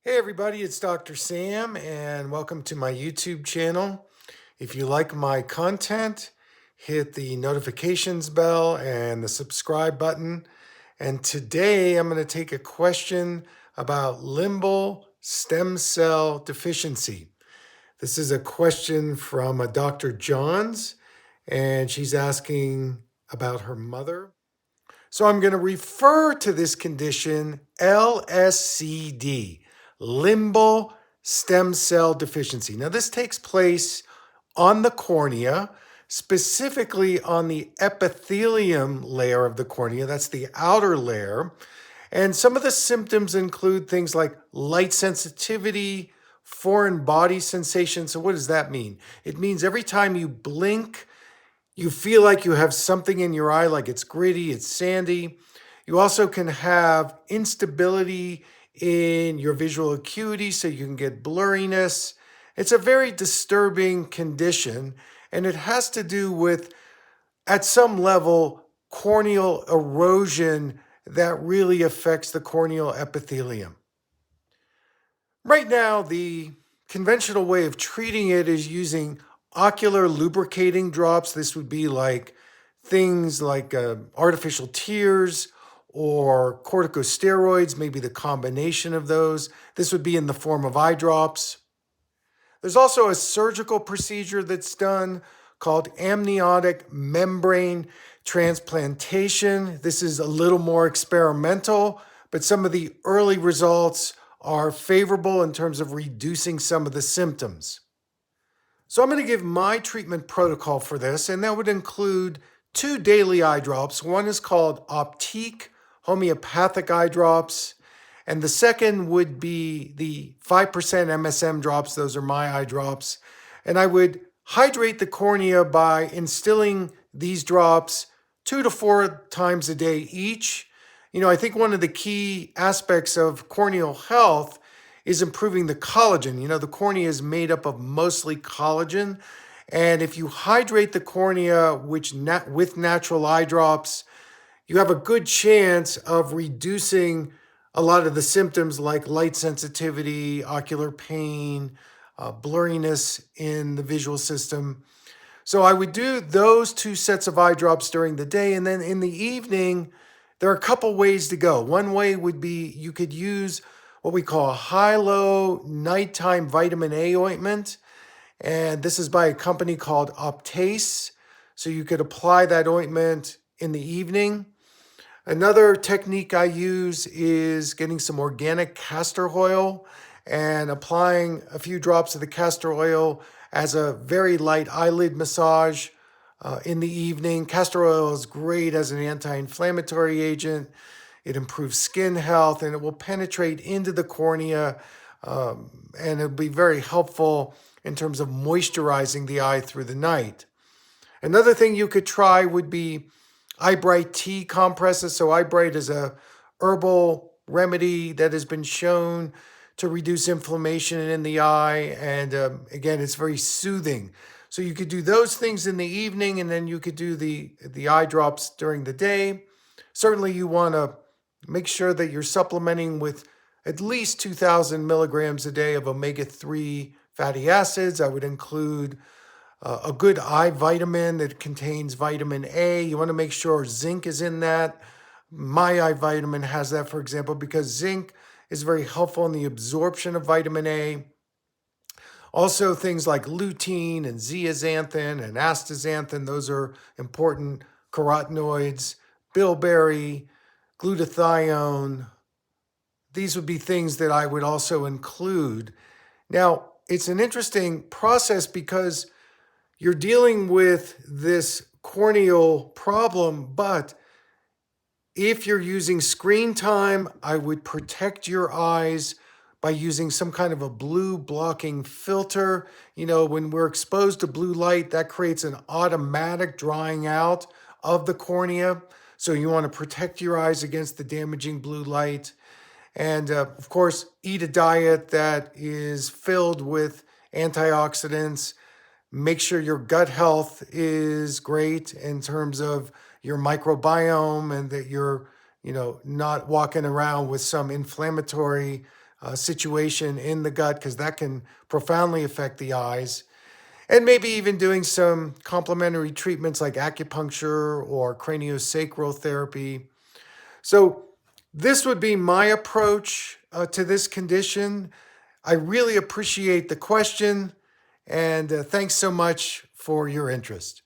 Hey everybody, it's Dr. Sam and welcome to my YouTube channel. If you like my content, hit the notifications bell and the subscribe button. And today I'm going to take a question about limbal stem cell deficiency. This is a question from a Dr. Johns, and she's asking about her mother. So I'm going to refer to this condition LSCD, limbal stem cell deficiency. Now, this takes place on the cornea, specifically on the epithelium layer of the cornea. That's the outer layer. And some of the symptoms include things like light sensitivity, foreign body sensation. So, what does that mean? It means every time you blink, you feel like you have something in your eye, like it's gritty, it's sandy. You also can have instability in your visual acuity, so you can get blurriness. It's a very disturbing condition, and it has to do with, at some level, corneal erosion that really affects the corneal epithelium. Right now, the conventional way of treating it is using ocular lubricating drops. This would be like things like artificial tears or corticosteroids, maybe the combination of those. This would be in the form of eye drops. There's also a surgical procedure that's done called amniotic membrane transplantation. This is a little more experimental, but some of the early results are favorable in terms of reducing some of the symptoms. So I'm going to give my treatment protocol for this, and that would include 2 daily eye drops. One is called Optique homeopathic eye drops, and the second would be the 5% MSM drops. Those are my eye drops. And I would hydrate the cornea by instilling these drops 2 to 4 times a day each. I think one of the key aspects of corneal health is improving the collagen. The cornea is made up of mostly collagen. And if you hydrate the cornea with natural eye drops, you have a good chance of reducing a lot of the symptoms like light sensitivity, ocular pain, blurriness in the visual system. So I would do those 2 sets of eye drops during the day. And then in the evening, there are a couple ways to go. One way would be you could use what we call a high-low nighttime vitamin A ointment. And this is by a company called Optase. So you could apply that ointment in the evening. Another technique I use is getting some organic castor oil and applying a few drops of the castor oil as a very light eyelid massage in the evening. Castor oil is great as an anti-inflammatory agent. It improves skin health, and it will penetrate into the cornea, and it'll be very helpful in terms of moisturizing the eye through the night. Another thing you could try would be eye bright tea compresses. So eye bright is a herbal remedy that has been shown to reduce inflammation in the eye, and again, it's very soothing. So you could do those things in the evening, and then you could do the eye drops during the day. Certainly you want to make sure that you're supplementing with at least 2,000 milligrams a day of omega-3 fatty acids. I would include a good eye vitamin that contains vitamin A. You want to make sure zinc is in that. My eye vitamin has that, for example, because zinc is very helpful in the absorption of vitamin A. Also, things like lutein and zeaxanthin and astaxanthin, those are important carotenoids. Bilberry, glutathione, these would be things that I would also include. Now, it's an interesting process because you're dealing with this corneal problem, but if you're using screen time, I would protect your eyes by using some kind of a blue blocking filter. When we're exposed to blue light, that creates an automatic drying out of the cornea. So you want to protect your eyes against the damaging blue light. And of course, eat a diet that is filled with antioxidants. Make sure your gut health is great in terms of your microbiome, and that you're, not walking around with some inflammatory situation in the gut, because that can profoundly affect the eyes. And maybe even doing some complementary treatments like acupuncture or craniosacral therapy. So this would be my approach to this condition. I really appreciate the question, and thanks so much for your interest.